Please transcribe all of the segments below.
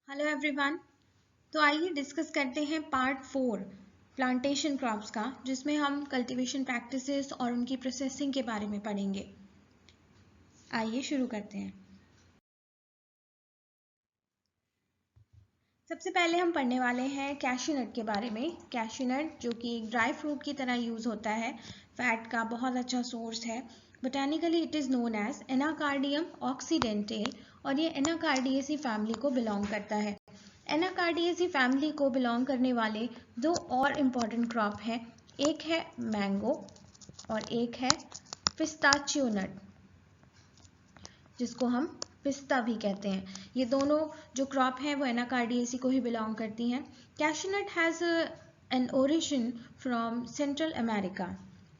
Hello everyone. तो आइए discuss करते हैं पार्ट 4 प्लांटेशन क्रॉप्स का, जिसमें हम कल्टीवेशन प्रैक्टिसेस और उनकी प्रोसेसिंग के बारे में पढ़ेंगे। आइए शुरू करते हैं। सबसे पहले हम पढ़ने वाले हैं कैश्यू नट के बारे में। कैश्यू नट जो कि एक ड्राई फ्रूट की तरह यूज़ होता है, फैट का बहुत अच्छा सोर्स है। Botanically it is known as anacardium occidentale और ये एनाकार्डियेसी फैमिली को बिलोंग करता है। एनाकार्डियेसी फैमिली को बिलोंग करने वाले दो और इम्पॉर्टेंट क्रॉप हैं, एक है मैंगो और एक है पिस्ताचियो नट, जिसको हम पिस्ता भी कहते हैं। ये दोनों जो क्रॉप हैं वो एनाकार्डियेसी को ही बिलोंग करती हैं। Cashew nut has an origin from central America.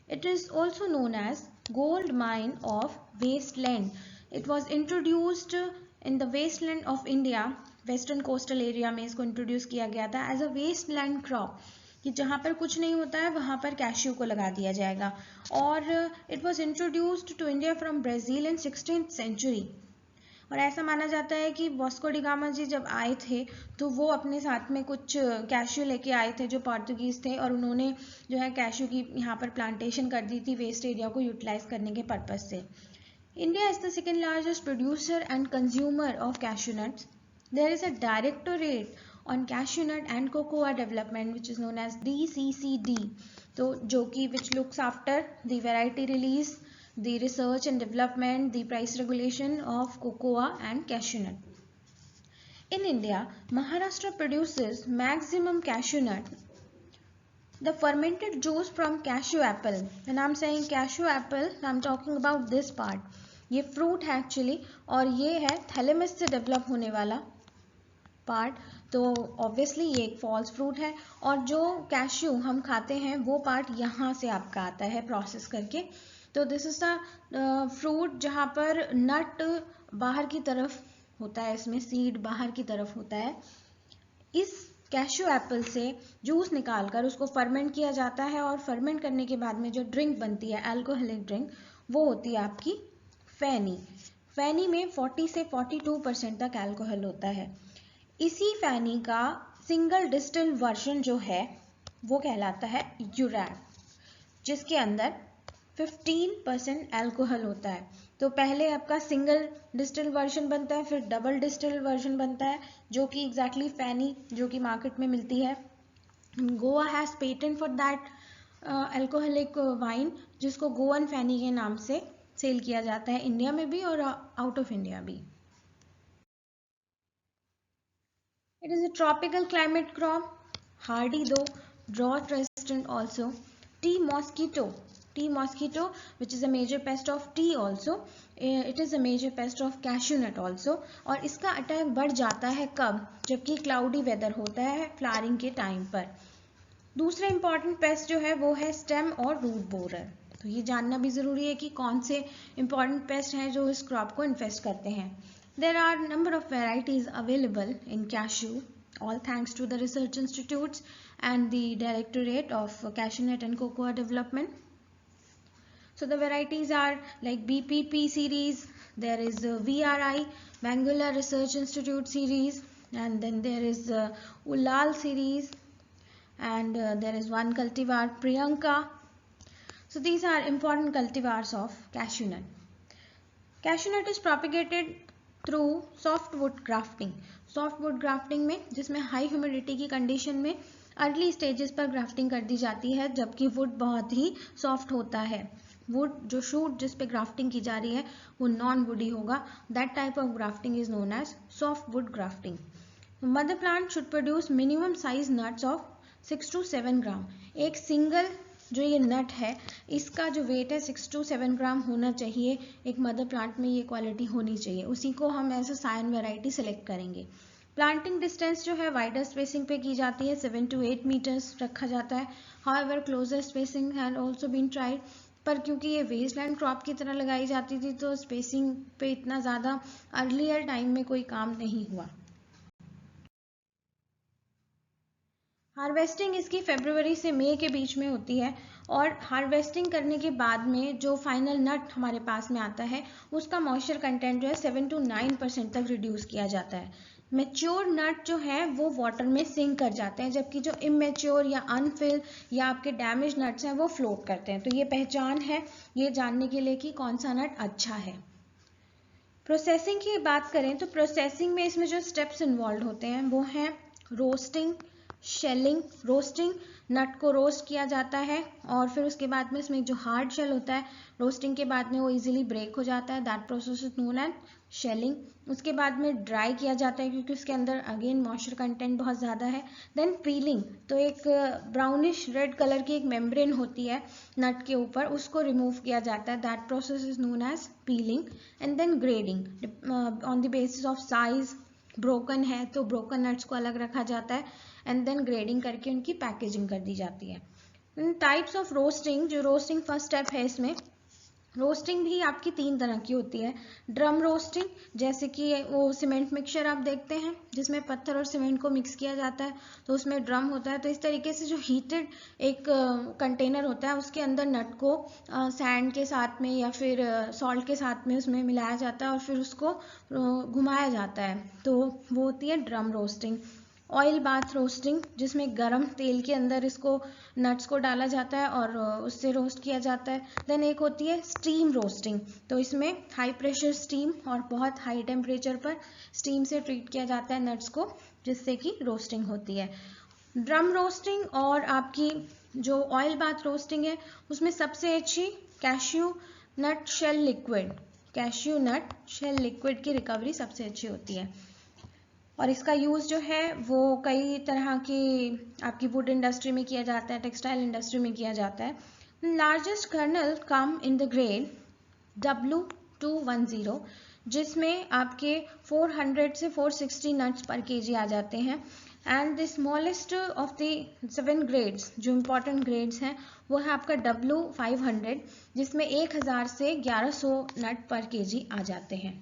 It is also known as gold mine of wasteland. It was introduced in the wasteland of India. Western coastal area में इसको introduce किया गया था as a Westland crop, कि जहाँ पर कुछ नहीं होता है वहाँ पर कैश्यू को लगा दिया जाएगा। और it was introduced to India from Brazil in 16th century. और ऐसा माना जाता है कि वास्को डी गामा जी जब आए थे तो वो अपने साथ में कुछ कैश्यू लेके आए थे जो पोर्तुगीज़ थे, और उन्होंने जो है कैश्यू की यहाँ पर प्लांटेशन कर दी थी वेस्ट एरिया को यूटिलाइज करने के पर्पज़ से। India is the second largest producer and consumer of cashew nuts. There is a directorate on cashew nut and cocoa development which is known as DCCD, तो जो कि which looks after the variety release, the research and development, the price regulation of cocoa and cashew nut. In India, Maharashtra produces maximum cashew nut. The fermented juice from cashew apple. When I'm saying cashew apple, I'm talking about this part. ये fruit है actually, और ये है thalamus से develop होने वाला part. तो obviously ये एक फॉल्स फ्रूट है, और जो कैश्यू हम खाते हैं वो पार्ट यहाँ से आपका आता है प्रोसेस करके। तो दिस इज द फ्रूट जहाँ पर नट बाहर की तरफ होता है, इसमें सीड बाहर की तरफ होता है। इस कैश्यू एप्पल से जूस निकालकर उसको फर्मेंट किया जाता है, और फर्मेंट करने के बाद में जो ड्रिंक बनती है, अल्कोहलिक ड्रिंक, वो होती है आपकी फैनी। फैनी में 40 से 42% तक अल्कोहल होता है। इसी फैनी का सिंगल डिस्टिल वर्जन जो है वो कहलाता है यूरैन, जिसके अंदर 15% अल्कोहल होता है। तो पहले आपका सिंगल डिस्टिल वर्जन बनता है, फिर डबल डिस्टिल वर्जन बनता है, जो कि एग्जैक्टली फैनी जो कि मार्केट में मिलती है। Goa has patent for that alcoholic wine, जिसको गोवन फैनी के नाम से सेल किया जाता है, इंडिया में भी और आउट ऑफ इंडिया भी। It is a tropical climate crop, hardy though, drought resistant also. Tea mosquito, which is a major pest of tea also. It is a major pest of cashew nut also. और इसका attack बढ़ जाता है कब? जबकि cloudy weather होता है flowering के टाइम पर। दूसरा इंपॉर्टेंट पेस्ट जो है वो है स्टेम और रूट बोरर। तो ये जानना भी ज़रूरी है कि कौन से इंपॉर्टेंट पेस्ट हैं जो इस क्रॉप को इन्फेस्ट करते हैं। There are a number of varieties available in cashew, all thanks to the research institutes and the Directorate of Cashew Nut and Cocoa Development. So the varieties are like BPP series, there is VRI, Bangalore Research Institute series, and then there is Ulal series, and there is one cultivar Priyanka. So these are important cultivars of cashew nut. Cashew nut is propagated through softwood grafting. Softwood grafting में, जिसमें high humidity की condition में early stages पर grafting कर दी जाती है, जबकि would बहुत ही सॉफ्ट होता है। वुड जो शूट जिस पे ग्राफ्टिंग की जा रही है वो नॉन वुडी होगा। That type of grafting is known as softwood grafting. Mother plant should produce minimum size nuts of 6 to 7 gram. एक सिंगल जो ये नट है इसका जो वेट है 6 to 7 ग्राम होना चाहिए। एक मदर प्लांट में ये क्वालिटी होनी चाहिए, उसी को हम as a scion variety select करेंगे। प्लांटिंग डिस्टेंस जो है वाइडर स्पेसिंग पे की जाती है, 7 to 8 मीटर्स रखा जाता है। However closer spacing had also been tried, पर क्योंकि ये वेस्टलैंड क्रॉप की तरह लगाई जाती थी तो स्पेसिंग पे इतना ज़्यादा अर्लियर टाइम में कोई काम नहीं हुआ। हार्वेस्टिंग इसकी फरवरी से मई के बीच में होती है, और हार्वेस्टिंग करने के बाद में जो फाइनल नट हमारे पास में आता है उसका मॉइस्चर कंटेंट जो है 7 to 9% तक रिड्यूस किया जाता है। मैच्योर नट जो है वो वाटर में सिंक कर जाते हैं, जबकि जो इमेच्योर या अनफिल या आपके डैमेज नट्स हैं वो फ्लोट करते हैं। तो ये पहचान है ये जानने के लिए कि कौन सा नट अच्छा है। प्रोसेसिंग की बात करें तो प्रोसेसिंग में इसमें जो स्टेप्स इन्वॉल्व होते हैं वो हैं रोस्टिंग, शेलिंग। रोस्टिंग, नट को रोस्ट किया जाता है और फिर उसके बाद में इसमें जो हार्ड शेल होता है रोस्टिंग के बाद में वो इजीली ब्रेक हो जाता है, that process is known as shelling. उसके बाद में ड्राई किया जाता है क्योंकि उसके अंदर अगेन मॉइस्चर कंटेंट बहुत ज़्यादा है। देन पीलिंग, तो एक ब्राउनिश रेड कलर की एक मेम्ब्रेन होती है नट के ऊपर, उसको रिमूव किया जाता है, that process is known as peeling. And then grading on the basis of size, broken है तो ब्रोकन नट्स को अलग रखा जाता है एंड देन ग्रेडिंग करके उनकी पैकेजिंग कर दी जाती है। टाइप्स ऑफ रोस्टिंग, जो रोस्टिंग फर्स्ट स्टेप है इसमें, रोस्टिंग भी आपकी 3 तरह की होती है। ड्रम रोस्टिंग, जैसे कि वो सीमेंट मिक्सचर आप देखते हैं जिसमें पत्थर और सीमेंट को मिक्स किया जाता है तो उसमें ड्रम होता है। तो इस तरीके से जो हीटेड एक कंटेनर होता है उसके अंदर नट को सैंड के साथ में या फिर सॉल्ट के साथ में उसमें मिलाया जाता है और फिर उसको घुमाया जाता है, तो वो होती है drum roasting. Oil bath roasting, जिसमें गरम तेल के अंदर इसको नट्स को डाला जाता है और उससे रोस्ट किया जाता है। देन एक होती है स्टीम रोस्टिंग, तो इसमें हाई प्रेशर स्टीम और बहुत हाई टेम्परेचर पर स्टीम से ट्रीट किया जाता है नट्स को, जिससे कि रोस्टिंग होती है। ड्रम रोस्टिंग और आपकी जो ऑयल बाथ रोस्टिंग है उसमें सबसे अच्छी cashew nut shell liquid, cashew nut shell liquid की रिकवरी सबसे अच्छी होती है और इसका यूज़ जो है वो कई तरह की आपकी वुड इंडस्ट्री में किया जाता है, टेक्सटाइल इंडस्ट्री में किया जाता है। Largest kernel come in the grade W210, जिसमें आपके 400 से 460 नट्स पर केजी आ जाते हैं। And the smallest of the 7 grades, जो इम्पोर्टेंट ग्रेड्स हैं वो है आपका W500, जिसमें 1000 से 1100 नट पर केजी आ जाते हैं।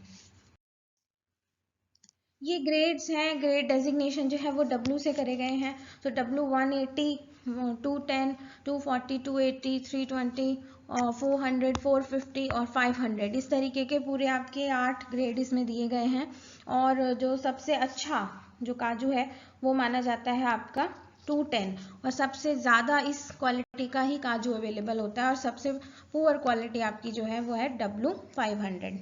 ये ग्रेड्स हैं, ग्रेड डेजिग्नेशन जो है वो W से करे गए हैं। तो W180, 210, 240, 280, 320, 400, 450 और 500, इस तरीके के पूरे आपके 8 ग्रेड इसमें दिए गए हैं। और जो सबसे अच्छा जो काजू है वो माना जाता है आपका 210, और सबसे ज़्यादा इस क्वालिटी का ही काजू अवेलेबल होता है और सबसे पुअर क्वालिटी आपकी जो है वो है W500।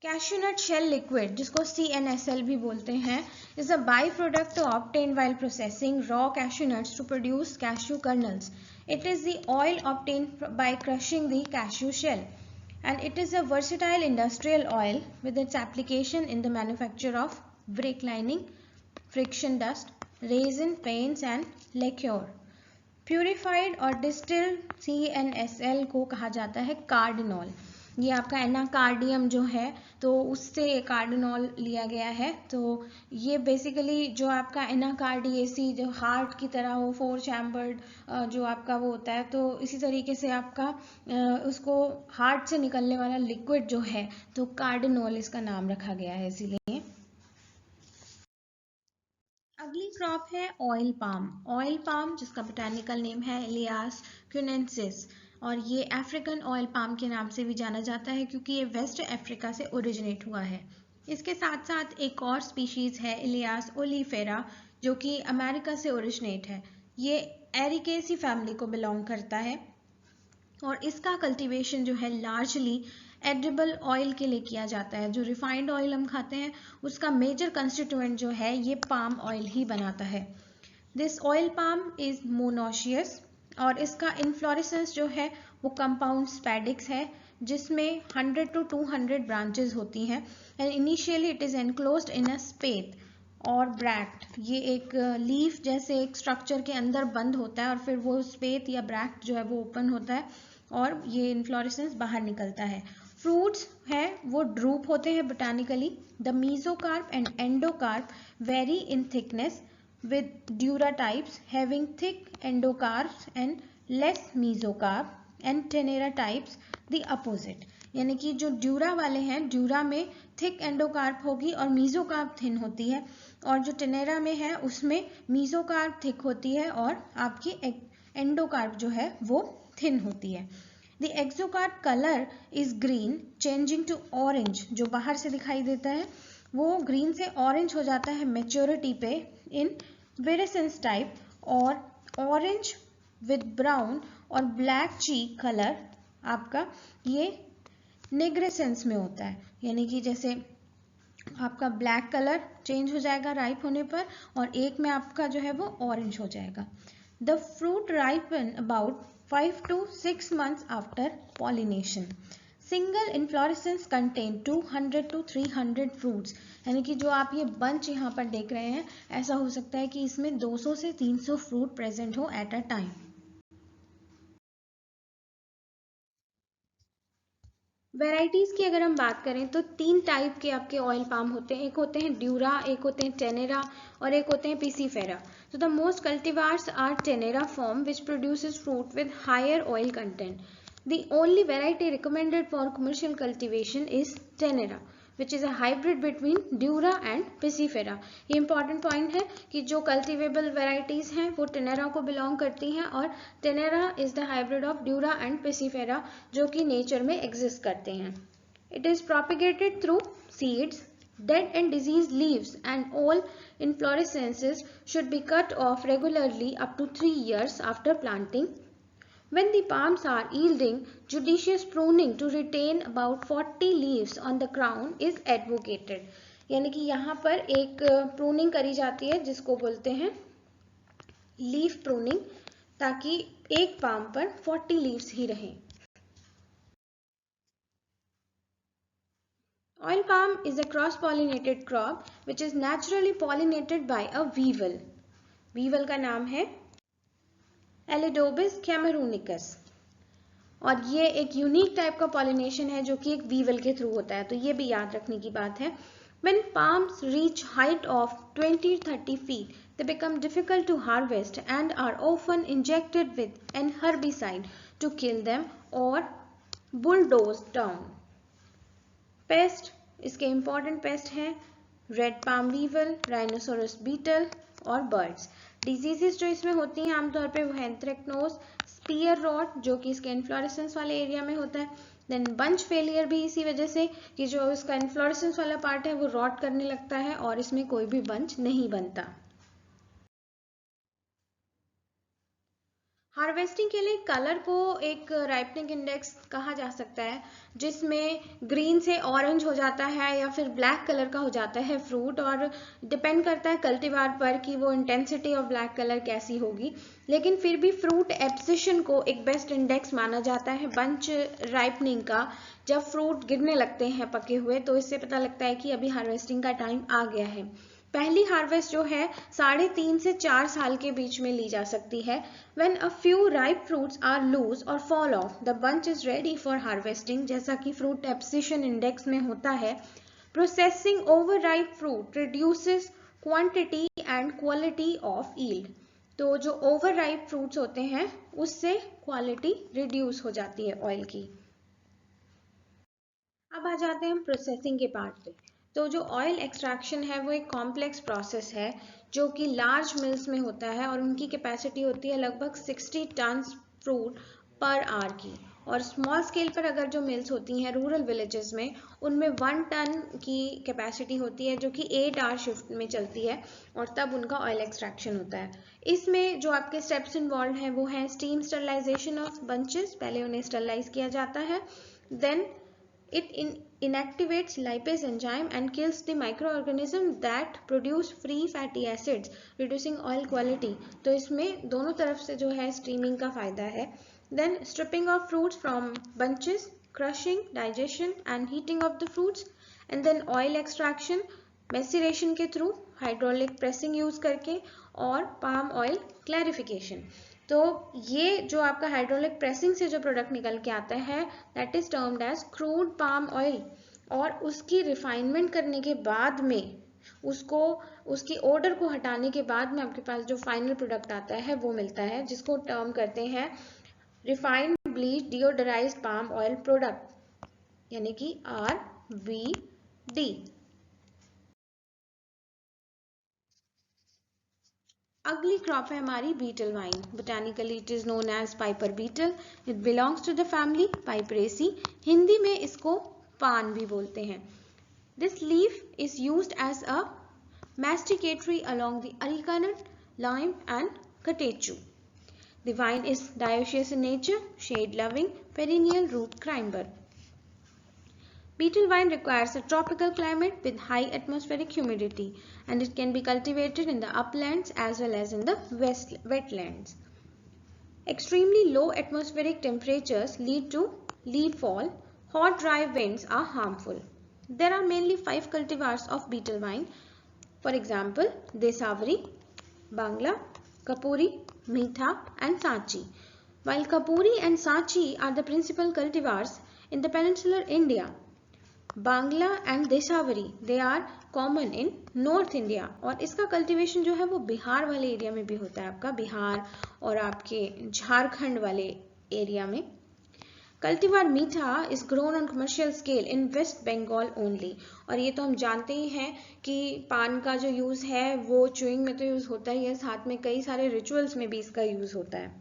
Cashew nut shell liquid, जिसको CNSL भी बोलते हैं, is a by product obtained while processing raw cashew nuts to produce cashew kernels. It is the oil obtained by crushing the cashew shell and it is a versatile industrial oil with its application in the manufacture of brake lining, friction dust, resin paints and lacquer. Purified और distilled CNSL को कहा जाता है कार्डिनॉल। ये आपका Anacardium जो है तो उससे कार्डिनॉल लिया गया है। तो ये बेसिकली जो आपका एनाकार्डियेसी जो हार्ट की तरह हो, 4 चैम्बर्ड जो आपका वो होता है, तो इसी तरीके से आपका उसको हार्ट से निकलने वाला लिक्विड जो है तो कार्डिनॉल इसका नाम रखा गया है इसीलिए। अगली क्रॉप है ऑयल पाम। ऑयल पाम जिसका बोटैनिकल नेम है इलियास क्यूनेंसिस, और ये अफ्रीकन ऑयल पाम के नाम से भी जाना जाता है क्योंकि ये वेस्ट अफ्रीका से ओरिजिनेट हुआ है। इसके साथ साथ एक और स्पीशीज़ है इलियास ओलिफेरा, जो कि अमेरिका से ओरिजिनेट है। ये एरिकेसी फैमिली को बिलोंग करता है और इसका कल्टीवेशन जो है लार्जली एडिबल ऑयल के लिए किया जाता है। जो रिफाइंड ऑयल हम खाते हैं उसका मेजर कंस्टिट्यूएंट जो है ये पाम ऑयल ही बनाता है। This oil palm is monoecious और इसका इन्फ्लोरेसेंस जो है वो कंपाउंड स्पैडिक्स है, जिसमें 100 to 200 ब्रांचेस होती हैं। And initially it is enclosed in a spathe और ब्रैक्ट, ये एक लीफ जैसे एक स्ट्रक्चर के अंदर बंद होता है और फिर वो स्पेथ या ब्रैक्ट जो है वो ओपन होता है और ये इन्फ्लोरेसेंस बाहर निकलता है। फ्रूट्स है वो ड्रूप होते हैं botanically. The mesocarp and endocarp vary in thickness with dura types having thick endocarps and less mesocarp and tenera types the opposite, यानी कि जो ड्यूरा वाले हैं ड्यूरा में थिक एंडोकार्प होगी और मीजोकार्प थिन होती है, और जो टेनेरा में है उसमें मीजोकार्प थिक होती है और आपकी एंडोकार्प जो है वो थिन होती है। The exocarp color is green changing to orange. जो बाहर से दिखाई देता है वो ग्रीन से ऑरेंज हो जाता है मेच्योरिटी पे इन विरेसेंस टाइप, और ऑरेंज विद ब्राउन और ब्लैक चीक कलर आपका ये निग्रेसेंस में होता है, यानी कि जैसे आपका ब्लैक कलर चेंज हो जाएगा राइप होने पर और एक में आपका जो है वो ऑरेंज हो जाएगा. The fruit ripen about 5 to 6 months after pollination. Single inflorescence contain 200 to 300 fruits. यानी कि जो आप ये बंच यहाँ पर देख रहे हैं ऐसा हो सकता है कि इसमें 200 से 300 फ्रूट प्रेजेंट हो एट अ टाइम. वेराइटीज़ की अगर हम बात करें तो 3 टाइप के आपके ऑयल पाम होते हैं. एक होते हैं ड्यूरा, एक होते हैं टेनेरा और एक होते हैं पिसीफेरा. तो the most cultivars are tenera form which produces fruit with higher oil content. The only variety recommended for commercial cultivation is Tenera, which is a hybrid between Dura and Piscifera. ये important point है कि जो cultivable varieties हैं वो Tenera को belong करती हैं और Tenera is the hybrid of Dura and Piscifera जो कि nature में exist करते हैं. It is propagated through seeds. Dead and diseased leaves and all inflorescences should be cut off regularly up to 3 years after planting. When the palms are yielding, judicious pruning to retain about 40 leaves on the crown is advocated. यानी कि यहाँ पर एक pruning करी जाती है जिसको बोलते हैं लीफ प्रूनिंग, ताकि एक पाम पर 40 लीव्स ही रहें. Oil palm is a cross-pollinated crop which is naturally pollinated by a weevil. weevil का नाम है एलिडोबिस कैमरूनिकस और ये एक यूनिक टाइप का पॉलिनेशन है जो कि एक वीवल के थ्रू होता है, तो ये भी याद रखने की बात है. When palms reach height of 20-30 feet, they become difficult to harvest and are often injected with an herbicide to kill them or bulldoze down. Pest, इसके important पेस्ट हैं red palm weevil, rhinoceros beetle और birds. Diseases जो इसमें होती हैं आमतौर पे वो है एंथ्रेक्नोज, स्पीयर रॉट जो कि इसके इन्फ्लोरेसेंस वाले एरिया में होता है. देन बंच फेलियर भी इसी वजह से कि जो इसका इन्फ्लोरेसेंस वाला पार्ट है वो रॉट करने लगता है और इसमें कोई भी बंच नहीं बनता. हार्वेस्टिंग के लिए कलर को एक राइपनिंग इंडेक्स कहा जा सकता है जिसमें ग्रीन से ऑरेंज हो जाता है या फिर ब्लैक कलर का हो जाता है फ्रूट, और डिपेंड करता है कल्टीवार पर कि वो इंटेंसिटी ऑफ ब्लैक कलर कैसी होगी. लेकिन फिर भी फ्रूट एब्सिशन को एक बेस्ट इंडेक्स माना जाता है बंच राइपनिंग का. जब फ्रूट गिरने लगते हैं पके हुए तो इससे पता लगता है कि अभी हार्वेस्टिंग का टाइम आ गया है. पहली हार्वेस्ट जो है 3.5 से 4 साल के बीच में ली जा सकती है. When a few ripe fruits are loose or fall off, the bunch is ready for harvesting. जैसा कि fruit abscission index में होता है. Processing overripe fruit reduces quantity and quality of yield. तो जो overripe fruits होते हैं उससे क्वालिटी रिड्यूस हो जाती है ऑयल की. अब आ जाते हैं हम प्रोसेसिंग के पार्ट पे. तो जो ऑयल एक्सट्रैक्शन है वो एक कॉम्प्लेक्स प्रोसेस है जो कि लार्ज मिल्स में होता है और उनकी कैपेसिटी होती है लगभग 60 टन फ्रूट पर आवर की. और स्मॉल स्केल पर अगर जो मिल्स होती हैं रूरल विलेजेस में उनमें 1 टन की कैपेसिटी होती है जो कि 8 आवर शिफ्ट में चलती है और तब उनका ऑयल एक्सट्रैक्शन होता है. इसमें जो आपके स्टेप्स इन्वॉल्व हैं वो हैं स्टीम स्टरलाइजेशन ऑफ बंचेस, पहले उन्हें स्टरलाइज किया जाता है. Then it inactivates lipase enzyme and kills the microorganism that produce free fatty acids, reducing oil quality. तो इसमें दोनों तरफ से जो है स्ट्रीमिंग का फायदा है. Then stripping of fruits from bunches, crushing, digestion and heating of the fruits, and then oil extraction, मैसिरेशन के थ्रू, हाइड्रोलिक प्रेसिंग यूज करके और पाम ऑयल क्लैरिफिकेशन. तो ये जो आपका हाइड्रोलिक प्रेसिंग से जो प्रोडक्ट निकल के आता है that is termed as crude palm oil, और उसकी रिफाइनमेंट करने के बाद में उसको उसकी ओडर को हटाने के बाद में आपके पास जो फाइनल प्रोडक्ट आता है वो मिलता है जिसको टर्म करते हैं refined bleach deodorized palm oil product, यानी कि RBD. अगली क्रॉप है हमारी betel vine. Botanically it is known as piper betle. It belongs to the family piperaceae. Hindi में इसको पान भी बोलते हैं. This leaf is used as a masticatory along the areca nut, lime and catechu. The vine is dioecious in nature, shade-loving, perennial root climber. Beetle vine requires a tropical climate with high atmospheric humidity, and it can be cultivated in the uplands as well as in the wetlands. Extremely low atmospheric temperatures lead to leaf fall. Hot dry winds are harmful. There are mainly 5 cultivars of beetle vine. For example, Desavari, Bangla, Kapuri, Meetha and Sanchi. While Kapuri and Sanchi are the principal cultivars in the peninsular India, Bangla and Desavari they are common in North India. और इसका cultivation जो है वो बिहार वाले area में भी होता है, आपका बिहार और आपके झारखंड वाले एरिया में. Cultivar मीठा is grown on commercial scale in West Bengal only. और ये तो हम जानते ही हैं कि पान का जो यूज़ है वो च्यूइंग में तो यूज़ होता ही है, साथ में कई सारे रिचुअल्स में भी इसका यूज़ होता है.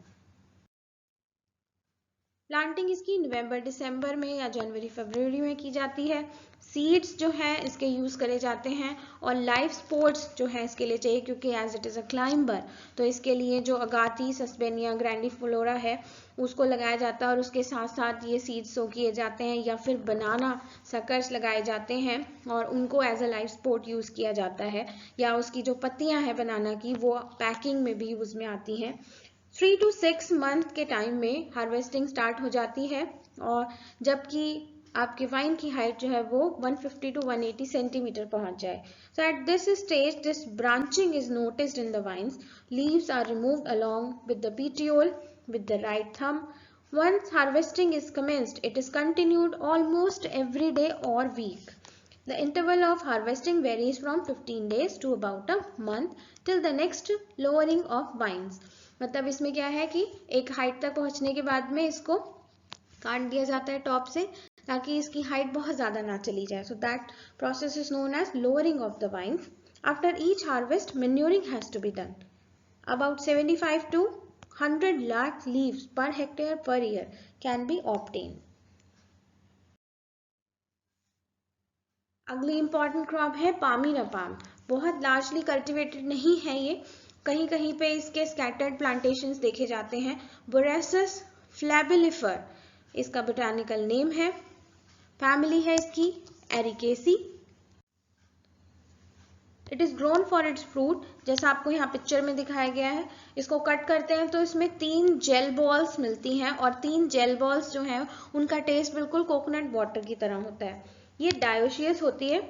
प्लांटिंग इसकी नवंबर दिसंबर में या जनवरी फरवरी में की जाती है. सीड्स जो है इसके यूज़ करे जाते हैं और लाइफ स्पोर्ट्स जो है इसके लिए चाहिए, क्योंकि as it is a climber तो इसके लिए जो अगाती सस्पेनिया ग्रैंडिफलोरा है उसको लगाया जाता है और उसके साथ साथ ये सीड्स सो किए जाते हैं या फिर बनाना सकर्स लगाए जाते हैं और उनको as a life sport use किया जाता है. या उसकी जो पत्तियां हैं बनाना की वो पैकिंग में भी यूज़ में आती हैं. 3 to 6 मंथ के टाइम में हार्वेस्टिंग स्टार्ट हो जाती है और जबकि आपके वाइन की हाइट जो है वो 150 to 180 सेंटीमीटर पहुंच जाए. So at this stage this branching is noticed in the vines. Leaves are removed along with the petiole with the right thumb. Once harvesting is commenced, it is continued almost every day or week. The interval of harvesting varies from 15 days to about a month till the next lowering of vines. मतलब इसमें क्या है कि एक height तक पहुंचने के बाद में इसको काट दिया जाता है टॉप से ताकि इसकी हाइट बहुत ज़्यादा ना चली जाए. So that process is known as lowering of the vines. After each harvest, manuring has to be done. About 75 to 100 lakh leaves per hectare per year can be obtained. अगली important crop है पामीरा palm. बहुत largely cultivated नहीं है ये, कहीं कहीं पे इसके स्कैटर्ड प्लांटेशंस देखे जाते हैं. बोरेसस फ्लैबिलिफर इसका बोटानिकल नेम है. फैमिली है इसकी Ericaceae. It is grown for its fruit. जैसा आपको यहाँ पिक्चर में दिखाया गया है, इसको कट करते हैं तो इसमें 3 जेल बॉल्स मिलती हैं और 3 जेल बॉल्स जो हैं उनका टेस्ट बिल्कुल कोकोनट वाटर की तरह होता है. ये डायोशियस होती है,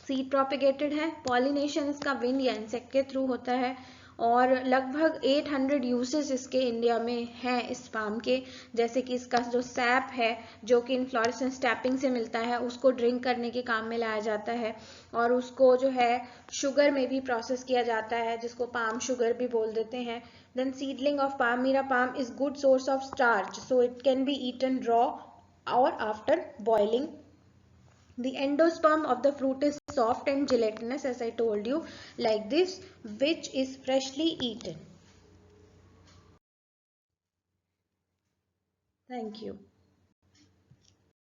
सीड प्रोपिगेटेड है. पॉलिनेशन इसका विंड या इंसेक्ट के थ्रू होता है और लगभग 800 यूसेस इसके इंडिया में हैं इस पाम के. जैसे कि इसका जो सैप है जो कि इन्फ्लोरेसेंस टैपिंग से मिलता है उसको ड्रिंक करने के काम में लाया जाता है और उसको जो है शुगर में भी प्रोसेस किया जाता है जिसको पाम शुगर भी बोल देते हैं. Then seedling of palmyra palm is good source of starch, so it can be eaten raw और after boiling. The endosperm of the fruit is soft and gelatinous, as I told you, like this, which is freshly eaten. Thank you.